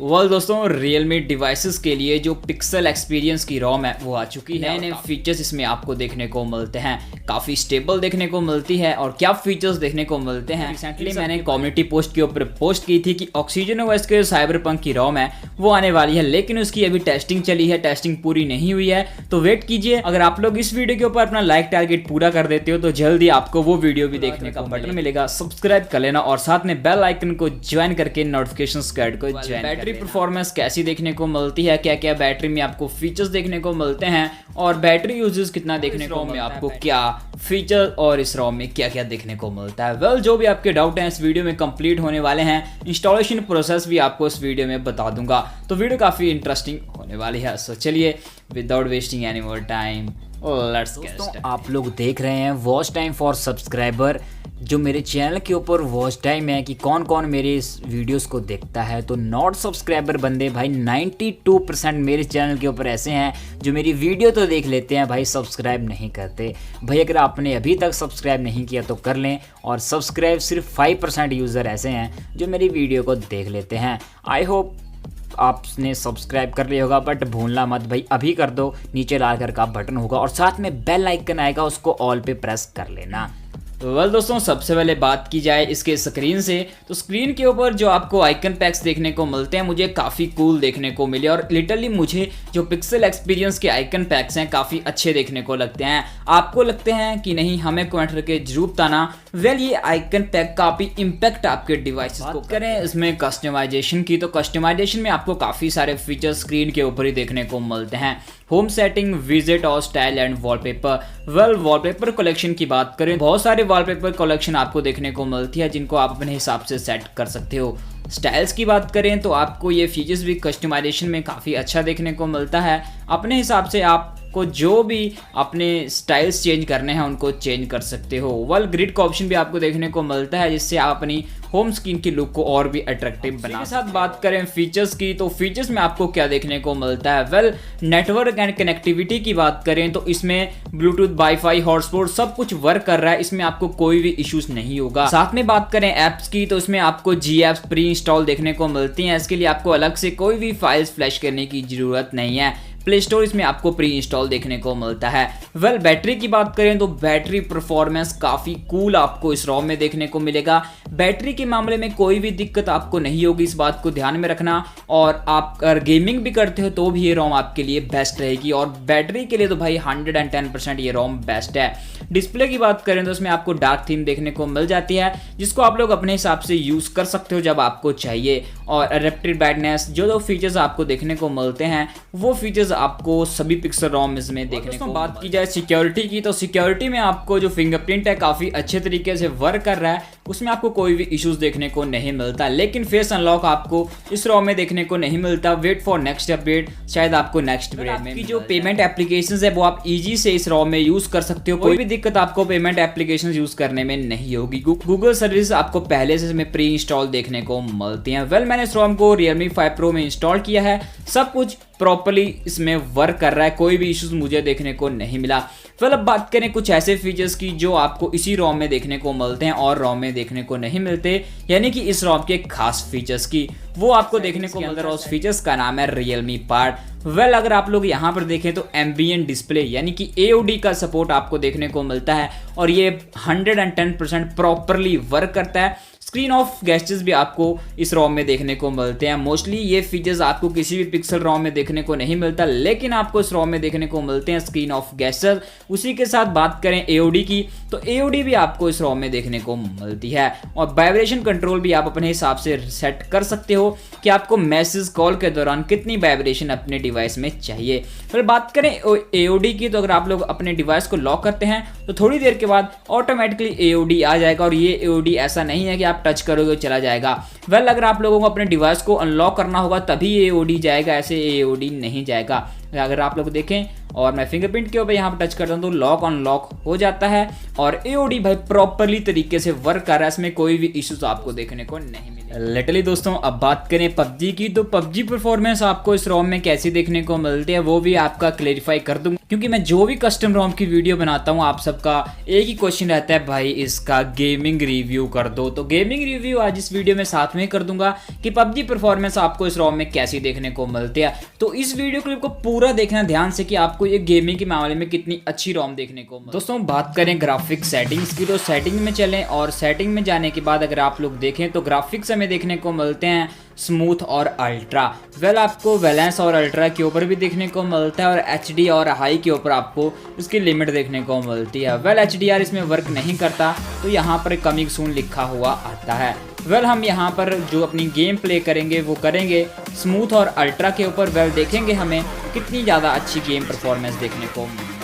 दोस्तों Realme devices के लिए जो पिक्सल एक्सपीरियंस की रोम है वो आ चुकी है। नए फीचर्स इसमें आपको देखने को मिलते हैं, काफ़ी स्टेबल देखने को मिलती है। और क्या फीचर्स देखने को मिलते हैं, रिसेंटली मैंने कम्युनिटी पोस्ट के ऊपर पोस्ट की थी कि ऑक्सीजन ओएस के साइबरपंक की रोम है वो आने वाली है, लेकिन उसकी अभी टेस्टिंग चली है, टेस्टिंग पूरी नहीं हुई है, तो वेट कीजिए। अगर आप लोग इस वीडियो के ऊपर अपना लाइक टारगेट पूरा कर देते हो तो जल्दी आपको वो वीडियो भी देखने का बटन मिलेगा, सब्सक्राइब कर लेना और साथ में बेल आइकन को ज्वाइन करके नोटिफिकेशन स्क्वाड को ज्वाइन। बैटरी परफॉर्मेंस कैसी देखने को मिलती है, क्या क्या बैटरी में आपको फीचर्स देखने को मिलते हैं और बैटरी यूजेस कितना देखने को में आपको क्या फीचर और इस रोम में क्या क्या देखने को मिलता है। जो भी आपके डाउट हैं इस वीडियो में कंप्लीट होने वाले हैं। इंस्टॉलेशन प्रोसेस भी आपको इस वीडियो में बता दूंगा, तो वीडियो काफी इंटरेस्टिंग होने वाली है। सो चलिए without wasting any more time let's get started. आप लोग देख रहे हैं वॉच टाइम फॉर सब्सक्राइबर, जो मेरे चैनल के ऊपर वॉच टाइम है कि कौन कौन मेरे इस वीडियोस को देखता है। तो नॉट सब्सक्राइबर बंदे भाई 92% मेरे चैनल के ऊपर ऐसे हैं जो मेरी वीडियो तो देख लेते हैं भाई, सब्सक्राइब नहीं करते। भाई अगर आपने अभी तक सब्सक्राइब नहीं किया तो कर लें, और सब्सक्राइब सिर्फ 5% यूज़र ऐसे हैं जो मेरी वीडियो को देख लेते हैं। आई होप आपने सब्सक्राइब कर लिया होगा, बट भूलना मत भाई, अभी कर दो। नीचे लाल कलर का बटन होगा और साथ में बेल आइकन आएगा, उसको ऑल पे प्रेस कर लेना। दोस्तों सबसे पहले बात की जाए इसके स्क्रीन से, तो स्क्रीन के ऊपर जो आपको आइकन पैक्स देखने को मिलते हैं मुझे काफ़ी कूल देखने को मिले, और लिटरली मुझे जो पिक्सल एक्सपीरियंस के आइकन पैक्स हैं काफ़ी अच्छे देखने को लगते हैं। आपको लगते हैं कि नहीं, हमें कमेंट करके जरूर बताना। ये आइकन पैक काफ़ी इम्पैक्ट आपके डिवाइसेस को करें। इसमें कस्टमाइजेशन की, तो कस्टमाइजेशन में आपको काफ़ी सारे फीचर्स स्क्रीन के ऊपर ही देखने को मिलते हैं। होम सेटिंग, विजिट और style and wallpaper. Wallpaper collection की बात करें, बहुत सारे वॉलपेपर कलेक्शन आपको देखने को मिलती है जिनको आप अपने हिसाब से सेट कर सकते हो। स्टाइल्स की बात करें तो आपको ये फीचर्स भी कस्टमाइजेशन में काफ़ी अच्छा देखने को मिलता है। अपने हिसाब से आपको जो भी अपने स्टाइल्स चेंज करने हैं उनको चेंज कर सकते हो। ग्रिड का ऑप्शन भी आपको देखने को मिलता है जिससे आप अपनी होम स्क्रीन की लुक को और भी अट्रैक्टिव बना। साथ बात करें फीचर्स की, तो फीचर्स में आपको क्या देखने को मिलता है। नेटवर्क एंड कनेक्टिविटी की बात करें तो इसमें ब्लूटूथ, वाईफाई, हॉटस्पॉट सब कुछ वर्क कर रहा है, इसमें आपको कोई भी इश्यूज नहीं होगा। साथ में बात करें ऐप्स की, तो इसमें आपको जी एप्स प्री इंस्टॉल देखने को मिलती हैं। इसके लिए आपको अलग से कोई भी फाइल्स फ्लैश करने की जरूरत नहीं है। प्ले स्टोर इसमें आपको प्री इंस्टॉल देखने को मिलता है। बैटरी की बात करें तो बैटरी परफॉर्मेंस काफ़ी कूल आपको इस रोम में देखने को मिलेगा। बैटरी के मामले में कोई भी दिक्कत आपको नहीं होगी, इस बात को ध्यान में रखना। और आप अगर गेमिंग भी करते हो तो भी ये रोम आपके लिए बेस्ट रहेगी, और बैटरी के लिए तो भाई 110% ये रोम बेस्ट है। डिस्प्ले की बात करें तो इसमें आपको डार्क थीम देखने को मिल जाती है जिसको आप लोग अपने हिसाब से यूज़ कर सकते हो जब आपको चाहिए। और एडेप्टिव ब्राइटनेस, जो फीचर्स आपको देखने को मिलते हैं वो फीचर्स आपको सभी पिक्सल रोम में देखने को। बात की जाए सिक्योरिटी की, तो सिक्योरिटी में आपको जो फिंगरप्रिंट है काफ़ी अच्छे तरीके से वर्क कर रहा है, उसमें आपको कोई भी इश्यूज देखने को नहीं मिलता। लेकिन फेस अनलॉक आपको इस रोम में देखने को नहीं मिलता। वेट फॉर नेक्स्ट अपडेट, शायद आपको नेक्स्ट अपडेट में। जो पेमेंट एप्लीकेशंस है वो आप इजी से इस रोम में यूज कर सकते हो, कोई भी दिक्कत आपको पेमेंट एप्लीकेशंस यूज करने में नहीं होगी। गूगल सर्विस आपको पहले से इसमें प्री इंस्टॉल देखने को मिलती है। मैंने इस रोम को Realme 5 Pro में इंस्टॉल किया है, सब कुछ प्रॉपर्ली इसमें वर्क कर रहा है, कोई भी इश्यूज मुझे देखने को नहीं मिला। अब बात करें कुछ ऐसे फीचर्स की जो आपको इसी रोम में देखने को मिलते हैं और रोम में देखने को नहीं मिलते, यानी कि इस रोम के खास फीचर्स की, वो आपको देखने को मिलता है। उस फीचर्स का नाम है Realme पार्ट। अगर आप लोग यहाँ पर देखें तो एम्बिएंट डिस्प्ले यानी कि AOD का सपोर्ट आपको देखने को मिलता है, और ये 110% प्रॉपरली वर्क करता है। स्क्रीन ऑफ गेस्चर्स भी आपको इस रोम में देखने को मिलते हैं। मोस्टली ये फीचर्स आपको किसी भी पिक्सल रोम में देखने को नहीं मिलता, लेकिन आपको इस रोम में देखने को मिलते हैं स्क्रीन ऑफ गेस्चर्स। उसी के साथ बात करें AOD की, तो AOD भी आपको इस रोम में देखने को मिलती है। और वाइब्रेशन कंट्रोल भी आप अपने हिसाब से सेट कर सकते हो कि आपको मैसेज कॉल के दौरान कितनी वाइब्रेशन अपने डिवाइस में चाहिए। फिर बात करें AOD की, तो अगर आप लोग अपने डिवाइस को लॉक करते हैं तो थोड़ी देर के बाद ऑटोमेटिकली AOD आ जाएगा, और ये AOD ऐसा नहीं है कि आप टच करोगे चला जाएगा। अगर आप लोगों को अपने डिवाइस को अनलॉक करना होगा तभी AOD जाएगा, ऐसे AOD नहीं जाएगा। अगर आप लोग देखें और मैं फिंगरप्रिंट के ऊपर यहाँ पर टच करता हूँ तो लॉक अनलॉक हो जाता है और AOD भाई प्रॉपरली तरीके से वर्क कर रहा है, इसमें कोई भी इश्यूज आपको देखने को नहीं मिले। लिटरली दोस्तों अब बात करें PUBG की, तो PUBG परफॉर्मेंस आपको इस रोम में कैसी देखने को मिलती है वो भी आपका क्लेरिफाई कर दूंगा, क्योंकि मैं जो भी कस्टम रोम की वीडियो बनाता हूँ आप सबका एक ही क्वेश्चन रहता है, भाई इसका गेमिंग रिव्यू कर दो। तो गेमिंग रिव्यू आज इस वीडियो में साथ में कर दूंगा कि PUBG परफॉर्मेंस आपको इस रोम में कैसी देखने को मिलती है। तो इस वीडियो क्लिप को पूरा देखना ध्यान से कि आपको ये गेमिंग के मामले में कितनी अच्छी रोम देखने को मिलती है। दोस्तों बात करें ग्राफिक सेटिंग्स की, तो सेटिंग में चलें और सेटिंग में जाने के बाद अगर आप लोग देखें तो ग्राफिक्स हमें देखने को मिलते हैं स्मूथ और अल्ट्रा। आपको बैलेंस और अल्ट्रा के ऊपर भी देखने को मिलता है और HD और हाई के ऊपर आपको इसकी लिमिट देखने को मिलती है। HDR इसमें वर्क नहीं करता तो यहाँ पर कमिंग सून लिखा हुआ आता है। हम यहाँ पर जो अपनी गेम प्ले करेंगे वो करेंगे स्मूथ और अल्ट्रा के ऊपर। देखेंगे हमें कितनी ज़्यादा अच्छी गेम परफॉर्मेंस देखने को मिलती है।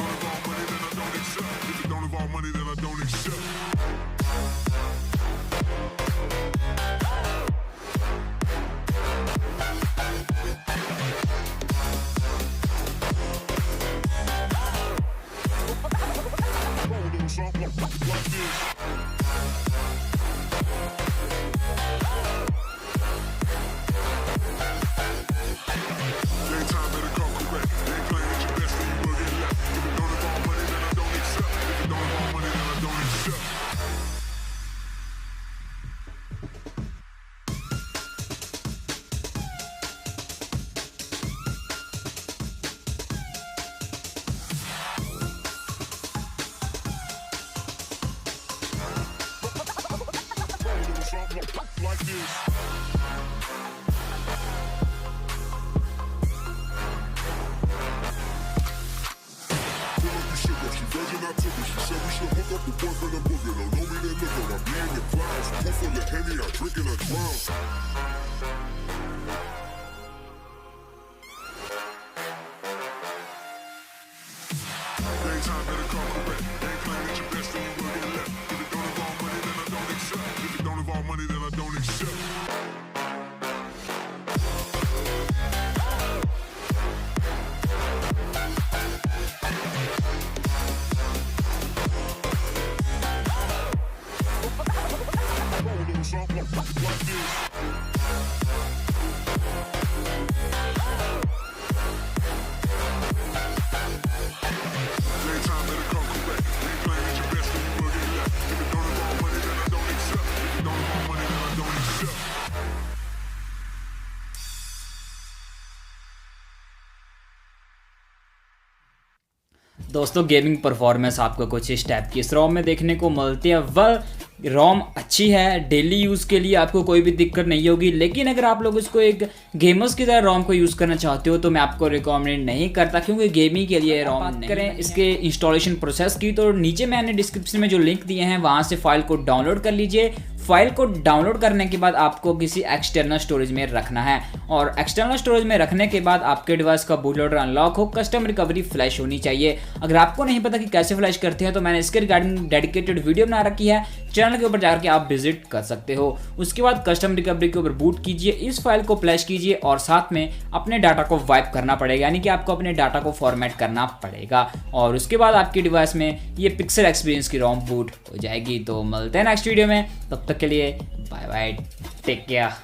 दोस्तों गेमिंग परफॉर्मेंस आपको कुछ इस टाइप की इस रोम में देखने को मिलती है। रोम अच्छी है, डेली यूज़ के लिए आपको कोई भी दिक्कत नहीं होगी, लेकिन अगर आप लोग इसको एक गेमर्स की तरह रोम को यूज़ करना चाहते हो तो मैं आपको रिकमेंड नहीं करता, क्योंकि गेमिंग के लिए रोम नहीं करें। इसके इंस्टॉलेशन प्रोसेस की तो नीचे मैंने डिस्क्रिप्शन में जो लिंक दिए हैं वहाँ से फाइल को डाउनलोड कर लीजिए। फाइल को डाउनलोड करने के बाद आपको किसी एक्सटर्नल स्टोरेज में रखना है और एक्सटर्नल स्टोरेज में रखने के बाद आपके डिवाइस का बूट लोडर अनलॉक हो, कस्टम रिकवरी फ्लैश होनी चाहिए। अगर आपको नहीं पता कि कैसे फ्लैश करते हैं तो मैंने इसके रिगार्डिंग डेडिकेटेड वीडियो बना रखी है, चैनल के ऊपर जाकर के आप विजिट कर सकते हो। उसके बाद कस्टम रिकवरी के ऊपर बूट कीजिए, इस फाइल को फ्लैश कीजिए और साथ में अपने डाटा को वाइप करना पड़ेगा, यानी कि आपको अपने डाटा को फॉर्मेट करना पड़ेगा और उसके बाद आपके डिवाइस में ये पिक्सल एक्सपीरियंस की रोम बूट हो जाएगी। तो मिलते हैं नेक्स्ट वीडियो में, तब तक के लिए बाय बाय, टेक केयर।